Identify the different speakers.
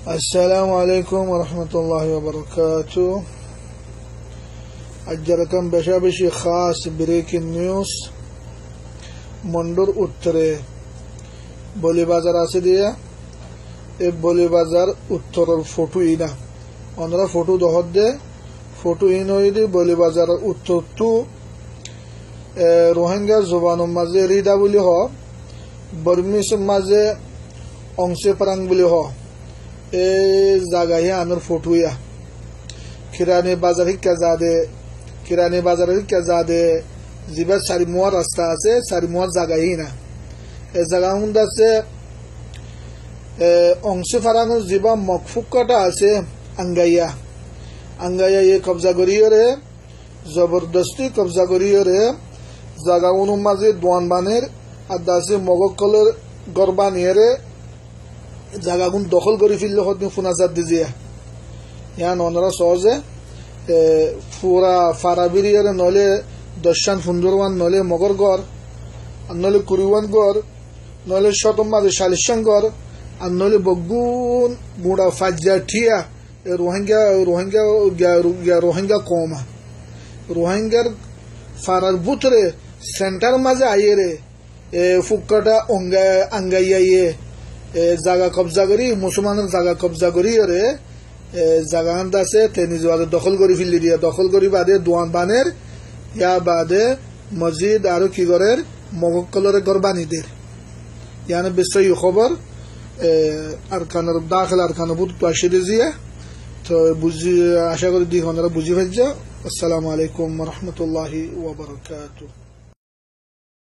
Speaker 1: Assalamu alaikum wa rahmatullahi wa barakatuh. Ajjarakan besha khas breaking news. Mondur uttare Boli Bazar আছে দিয়া এই বলি বাজার উত্তরের ফটো ইনা আমরা ফটো দহদ দে ফটো ইন হইদি বলি বাজার উত্তর টু রোহিঙ্গা জবানের মাঝে রিদা বলি হ বর্মিস মাঝে অংশে পারাং বলি হ এই জায়গায় আনার ফটো ইয়া কিরানি বাজার হিকা যাদে জিবা চারিমুয়া রাস্তা আছে চারিমুয়া জায়গায় না এই জায়গা হুন্দ আছে অংশ ফারানো জিবা মকফুকাটা আছে আঙ্গাইয়া ইয়ে কবজা করিয়ে রে জবরদস্তি কবজা করিয়ে রে জায়গা উনুর মাঝে দোয়ান বানের আর দাসে মগকলের গরবা নিয়ে রে জায়গাগুন দখল করে ফেললে হতে ফুনাজাত দিজিয়া ইয়ান ওনারা সহজে পুরা ফারাবিরিয়ার নলে দশান ফুন্দরওয়ান নলে মগর গড় আর নলে কুরিওয়ান গড় নলে শতম মাঝে শালিশান গড় আর নলে বগুন বুড়া ফাজ্জা ঠিয়া রোহিঙ্গা কমা রোহিঙ্গার ফারার বুতরে সেন্টার মাঝে আইয়ে রে ফুক্কাটা আঙ্গাইয়া জায়গা কবজা করি মুসলমানের জায়গা কবজা করি রে জায়গা আনতে আছে তেনি জোয়ারে দখল করে ফেললি দিয়া দখল করি বাদে দোয়ান বানের ইয়া বাদে মসজিদ আর কি গরের মগকলরে গর বানিদের ইয়ানে বিষয় খবর আরকানের দাখিল আরকানের বুত পাশে দিয়ে তো বুঝি আশা করি দি ওনারা বুঝি ফেলছে। আসসালামু আলাইকুম ওয়া রাহমাতুল্লাহি ওয়া বারাকাতুহু।